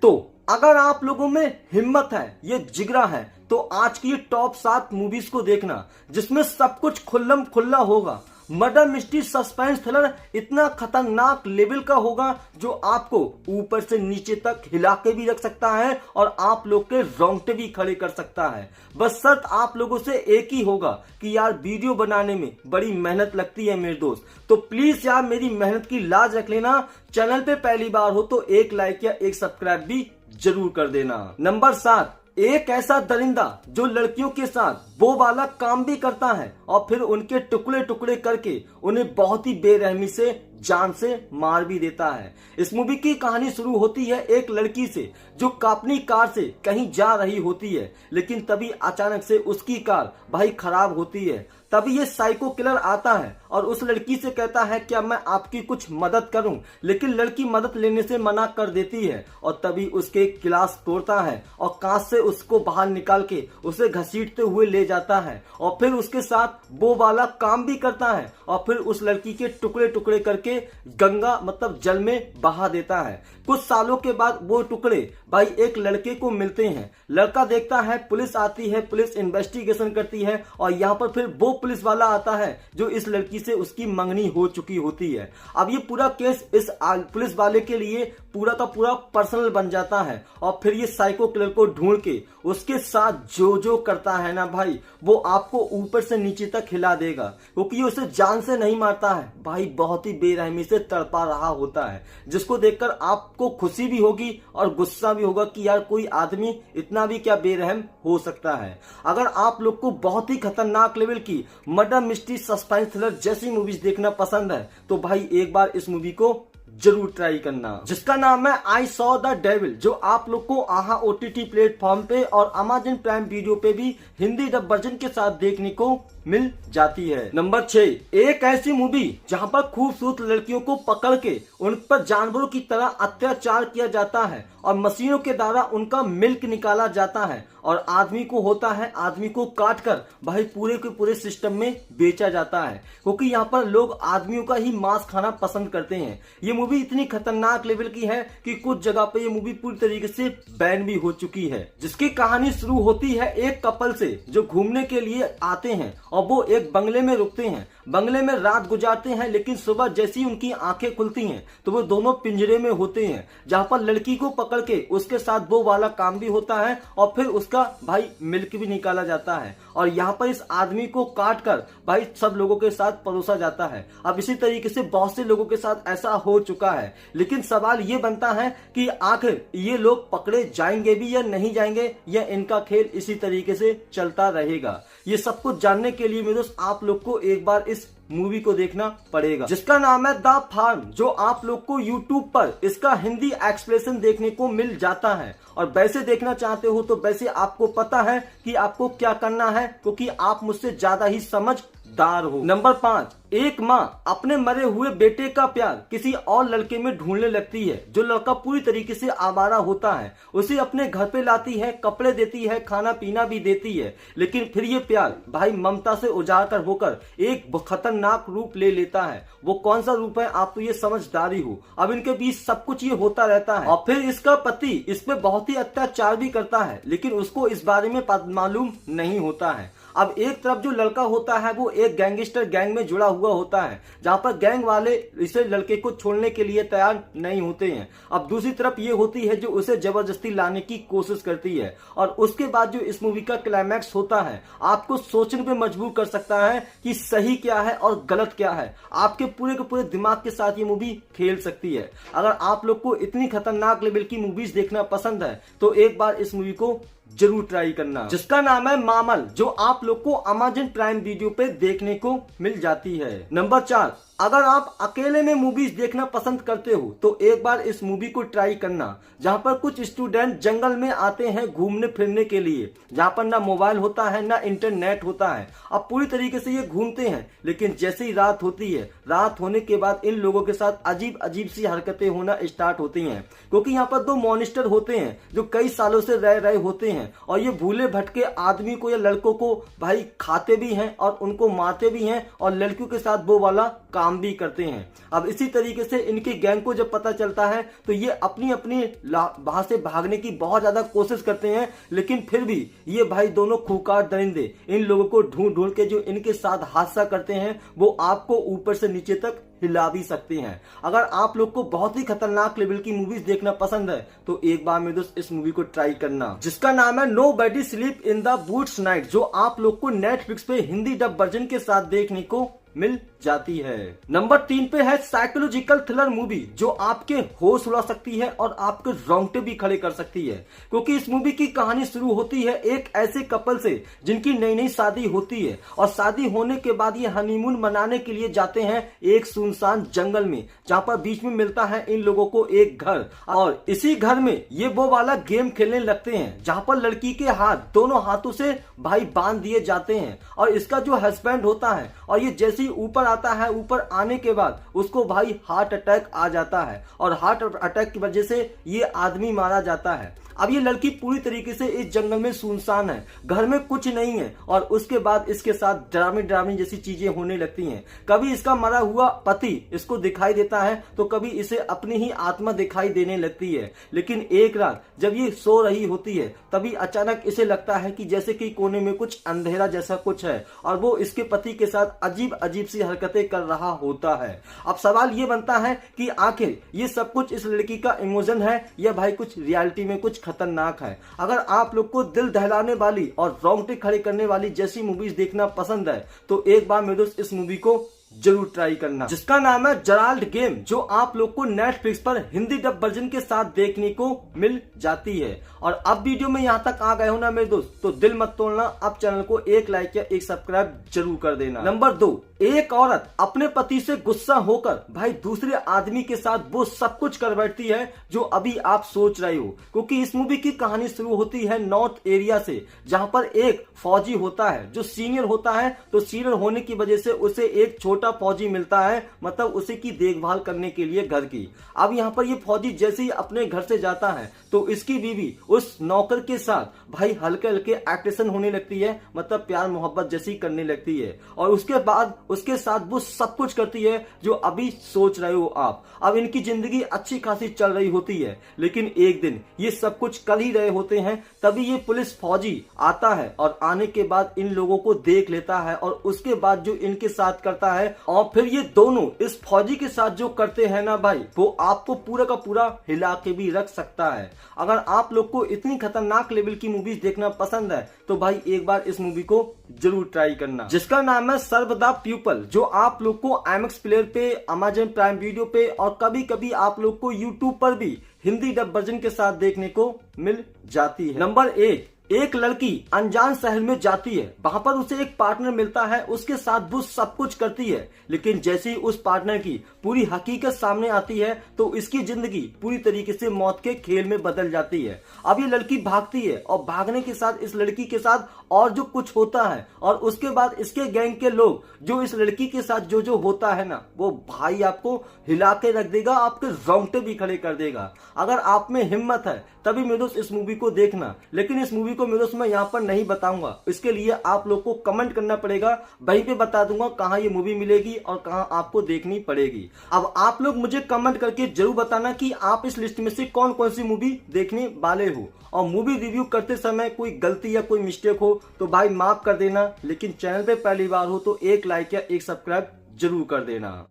तो अगर आप लोगों में हिम्मत है, ये जिगरा है, तो आज की ये टॉप 7 मूवीज को देखना जिसमें सब कुछ खुल्लम खुल्ला होगा। मर्डर मिस्ट्री सस्पेंस थ्रिलर इतना खतरनाक लेवल का होगा जो आपको ऊपर से नीचे तक हिला के भी रख सकता है और आप लोग के रोंगटे भी खड़े कर सकता है। बस शर्त आप लोगों से एक ही होगा कि यार वीडियो बनाने में बड़ी मेहनत लगती है मेरे दोस्त, तो प्लीज यार मेरी मेहनत की लाज रख लेना। चैनल पे पहली बार हो तो एक लाइक या एक सब्सक्राइब भी जरूर कर देना। नंबर 7, एक ऐसा दरिंदा जो लड़कियों के साथ वो वाला काम भी करता है और फिर उनके टुकड़े टुकड़े करके उन्हें बहुत ही बेरहमी से जान से मार भी देता है। इस मूवी की कहानी शुरू होती है एक लड़की से जो अपनी कार से कहीं जा रही होती है, लेकिन तभी अचानक से उसकी कार भाई खराब होती है। तभी ये साइको किलर आता है और उस लड़की से कहता है क्या मैं आपकी कुछ मदद करूं, लेकिन लड़की मदद लेने से मना कर देती है और तभी उसके गिलास तोड़ता है और कांच से उसको बाहर निकाल के उसे घसीटते हुए ले जाता है और फिर उसके साथ वो वाला काम भी करता है और फिर उस लड़की के टुकड़े टुकड़े करके गंगा मतलब जल में बहा देता है। कुछ सालों के बाद वो टुकड़े भाई एक लड़के को मिलते हैं। लड़का देखता है, पुलिस आती है, पुलिस इन्वेस्टिगेशन करती है और यहाँ पर फिर वो पुलिस वाला आता है जो इस लड़की से उसकी मंगनी हो चुकी होती है। अब ये पूरा केस इस पुलिस वाले के लिए पूरा का पूरा पर्सनल बन जाता है और फिर ये साइको किलर को ढूंढ के उसके साथ जो जो करता है ना भाई, वो आपको ऊपर से नीचे तक हिला देगा, क्योंकि ये उसे जान से नहीं मारता है भाई, बहुत ही बेरहमी से तड़पा रहा होता है, जिसको देखकर आपको खुशी भी होगी और गुस्सा भी होगा कि यार कोई आदमी इतना भी क्या बेरहम हो सकता है। अगर आप लोग को बहुत ही खतरनाक लेवल की मर्डर मिस्ट्री सस्पेंस थ्रिलर जैसी मूवीज देखना पसंद है तो भाई एक बार इस मूवी को जरूर ट्राई करना, जिसका नाम है आई सॉ द डेविल, जो आप लोग को आहा OTT प्लेटफॉर्म पे और अमेज़न प्राइम वीडियो पे भी हिंदी डब वर्जन के साथ देखने को मिल जाती है। नंबर 6, एक ऐसी मूवी जहां पर खूबसूरत लड़कियों को पकड़ के उन पर जानवरों की तरह अत्याचार किया जाता है और मशीनों के द्वारा उनका मिल्क निकाला जाता है और आदमी को होता है आदमी को काट कर भाई पूरे के पूरे सिस्टम में बेचा जाता है, क्योंकि यहाँ पर लोग आदमियों का ही मांस खाना पसंद करते हैं। ये मूवी इतनी खतरनाक लेवल की है कि कुछ जगह पे ये मूवी पूरी तरीके से बैन भी हो चुकी है। जिसकी कहानी शुरू होती है एक कपल से जो घूमने के लिए आते हैं और वो एक बंगले में रुकते हैं, बंगले में रात गुजारते हैं, लेकिन सुबह जैसी उनकी आंखें खुलती हैं तो वो दोनों पिंजरे में होते हैं, जहां पर लड़की को पकड़ के उसके साथ वो वाला काम भी होता है और फिर उसका भाई मिल्क भी निकाला जाता है और यहाँ पर इस आदमी को काट कर भाई सब लोगों के साथ परोसा जाता है। अब इसी तरीके से बहुत से लोगों के साथ ऐसा हो चुका है, लेकिन सवाल ये बनता है कि आखिर ये लोग पकड़े जाएंगे भी या नहीं जाएंगे, या इनका खेल इसी तरीके से चलता रहेगा। ये सब कुछ जानने के लिए मेरे दोस्त आप लोग को एक बार इस मूवी को देखना पड़ेगा, जिसका नाम है द फार्म, जो आप लोग को YouTube पर इसका हिंदी एक्सप्रेशन देखने को मिल जाता है। और वैसे देखना चाहते हो तो वैसे आपको पता है कि आपको क्या करना है, क्योंकि आप मुझसे ज्यादा ही समझदार हो। नंबर 5, एक माँ अपने मरे हुए बेटे का प्यार किसी और लड़के में ढूंढने लगती है। जो लड़का पूरी तरीके से आवारा होता है, उसे अपने घर पे लाती है, कपड़े देती है, खाना पीना भी देती है, लेकिन फिर ये प्यार भाई ममता से उजागर होकर एक खतरनाक रूप ले लेता है। वो कौन सा रूप है आप तो ये समझदारी हो। अब इनके बीच सब कुछ ये होता रहता है और फिर इसका पति इस पे बहुत ही अत्याचार भी करता है, लेकिन उसको इस बारे में मालूम नहीं होता है। अब एक तरफ जो लड़का होता है वो एक गैंगस्टर गैंग में जुड़ा हुआ होता है, जहां पर गैंग वाले इसे लड़के को छोड़ने के लिए तैयार नहीं होते हैं। अब दूसरी तरफ ये होती है जो उसे जबरदस्ती लाने की कोशिश करती है और उसके बाद जो इस मूवी का क्लाइमैक्स होता है आपको सोचने पे मजबूर कर सकता है कि सही क्या है और गलत क्या है। आपके पूरे के पूरे दिमाग के साथ ये मूवी खेल सकती है। अगर आप लोग को इतनी खतरनाक लेवल की मूवीज देखना पसंद है तो एक बार इस मूवी को जरूर ट्राई करना, जिसका नाम है मामल, जो आप लोग को अमेज़न प्राइम वीडियो पे देखने को मिल जाती है। नंबर 4, अगर आप अकेले में मूवीज देखना पसंद करते हो तो एक बार इस मूवी को ट्राई करना, जहां पर कुछ स्टूडेंट जंगल में आते हैं घूमने फिरने के लिए, जहां पर ना मोबाइल होता है ना इंटरनेट होता है। अब पूरी तरीके से ये घूमते हैं, लेकिन जैसे ही रात होती है, रात होने के बाद इन लोगों के साथ अजीब अजीब सी हरकतें होना स्टार्ट होती हैं, क्योंकि यहाँ पर 2 मॉन्स्टर होते हैं जो कई सालों से रह रहे होते हैं और ये भूले भटके आदमी को या लड़कों को भाई खाते भी हैं और उनको मारते भी हैं और लड़कियों के साथ वो वाला काम काम भी करते हैं। अब इसी तरीके से इनके गैंग को जब पता चलता है तो ये अपनी अपनी वहां से भागने की बहुत ज्यादा कोशिश करते हैं, लेकिन फिर भी ये भाई दोनों खूंखार दरिंदे इन लोगों को ढूंढ ढूंढ के जो इनके साथ हादसा करते हैं वो आपको ऊपर से नीचे तक हिला भी सकते हैं। अगर आप लोग को बहुत ही खतरनाक लेवल की मूवीज देखना पसंद है तो एक बार मेरे दोस्त इस मूवी को ट्राई करना, जिसका नाम है nobody sleep in the woods night, जो आप लोग को नेटफ्लिक्स पे हिंदी डब वर्जन के साथ देखने को मिल जाती है। नंबर 3 पे है साइकोलॉजिकल थ्रिलर मूवी, जो आपके होश उड़ा सकती है और आपके रोंगटे भी खड़े कर सकती है, क्योंकि इस मूवी की कहानी शुरू होती है एक ऐसे कपल से जिनकी नई नई शादी होती है और शादी होने के बाद ये हनीमून मनाने के लिए जाते हैं एक सुनसान जंगल में, जहां पर बीच में मिलता है इन लोगों को एक घर, और इसी घर में ये वो वाला गेम खेलने लगते हैं जहां पर लड़की के हाथ दोनों हाथों से भाई बांध दिए जाते हैं और इसका जो हस्बैंड होता है, और ये जैसे ऊपर आता है, ऊपर आने के बाद उसको भाई हार्ट अटैक आ जाता है और हार्ट अटैक की वजह से ये आदमी मारा जाता है। अब ये लड़की पूरी तरीके से इस जंगल में सुनसान है, घर में कुछ नहीं है, और उसके बाद इसके साथ डरावनी जैसी चीजें होने लगती हैं। कभी इसका मरा हुआ पति इसको दिखाई देता है तो कभी इसे अपनी ही आत्मा दिखाई देने लगती है। लेकिन एक रात जब ये सो रही होती है तभी अचानक इसे लगता है कि जैसे कि कोने में कुछ अंधेरा जैसा कुछ है और वो इसके पति के साथ अजीब अजीब सी हरकतें कर रहा होता है। अब सवाल ये बनता है कि आखिर ये सब कुछ इस लड़की का इमोशन है या भाई कुछ रियलिटी में कुछ खतरनाक है। अगर आप लोग को दिल दहलाने वाली और रोंगटे खड़े करने वाली जैसी मूवीज देखना पसंद है तो एक बार मेरे दोस्त इस मूवी को जरूर ट्राई करना, जिसका नाम है जेराल्ड गेम, जो आप लोग को नेटफ्लिक्स पर हिंदी डब वर्जन के साथ देखने को मिल जाती है। और अब वीडियो में यहाँ तक आ गए हो ना मेरे दोस्त, तो दिल मत तोड़ना, अब चैनल को एक लाइक या एक सब्सक्राइब जरूर कर देना। नंबर 2, एक औरत अपने पति से गुस्सा होकर भाई दूसरे आदमी के साथ वो सब कुछ कर बैठती है जो अभी आप सोच रहे हो, क्योंकि इस मूवी की कहानी शुरू होती है नॉर्थ एरिया से, जहां पर एक फौजी होता है जो सीनियर होता है, तो सीनियर होने की वजह से उसे एक छोटा फौजी मिलता है, मतलब उसे की देखभाल करने के लिए घर की। अब यहाँ पर ये फौजी जैसे ही अपने घर से जाता है तो इसकी बीवी उस नौकर के साथ भाई हल्के हल्के एक्टेशन होने लगती है, मतलब प्यार मोहब्बत जैसी करने लगती है, और उसके बाद उसके साथ वो सब कुछ करती है जो अभी सोच रहे हो आप। अब इनकी जिंदगी अच्छी खासी चल रही होती है, लेकिन एक दिन ये सब कुछ कर ही रहे होते हैं तभी ये पुलिस फौजी आता है, और आने के बाद इन लोगों को देख लेता है और उसके बाद जो इनके साथ करता है, और फिर ये दोनों इस फौजी के साथ जो करते हैं ना भाई, वो आपको पूरा का पूरा हिला के भी रख सकता है। अगर आप लोग को इतनी खतरनाक लेवल की मूवीज देखना पसंद है तो भाई एक बार इस मूवी को जरूर ट्राई करना, जिसका नाम है सर्व द पीपल, जो आप लोग को IMAX प्लेयर पे, अमेजन प्राइम वीडियो पे और कभी कभी आप लोग को यूट्यूब पर भी हिंदी डब वर्जन के साथ देखने को मिल जाती है। नंबर 1, एक लड़की अनजान शहर में जाती है, वहां पर उसे एक पार्टनर मिलता है, उसके साथ वो सब कुछ करती है, लेकिन जैसे ही उस पार्टनर की पूरी हकीकत सामने आती है तो इसकी जिंदगी पूरी तरीके से मौत के खेल में बदल जाती है। अब ये लड़की भागती है और भागने के साथ इस लड़की के साथ और जो कुछ होता है, और उसके बाद इसके गैंग के लोग जो इस लड़की के साथ जो जो होता है ना, वो भाई आपको हिला के रख देगा, आपके रोंगटे भी खड़े कर देगा। अगर आप में हिम्मत है तभी मेरे दोस्त इस मूवी को देखना, लेकिन इस मूवी को मेरे दोस्त मैं यहाँ पर नहीं बताऊंगा, इसके लिए आप लोग को कमेंट करना पड़ेगा, वहीं पे बता दूंगा कहाँ ये मूवी मिलेगी और कहाँ आपको देखनी पड़ेगी। अब आप लोग मुझे कमेंट करके जरूर बताना कि आप इस लिस्ट में से कौन कौन सी मूवी देखने वाले हो, और मूवी रिव्यू करते समय कोई गलती या कोई मिस्टेक हो तो भाई माफ कर देना, लेकिन चैनल पे पहली बार हो तो एक लाइक या एक सब्सक्राइब जरूर कर देना।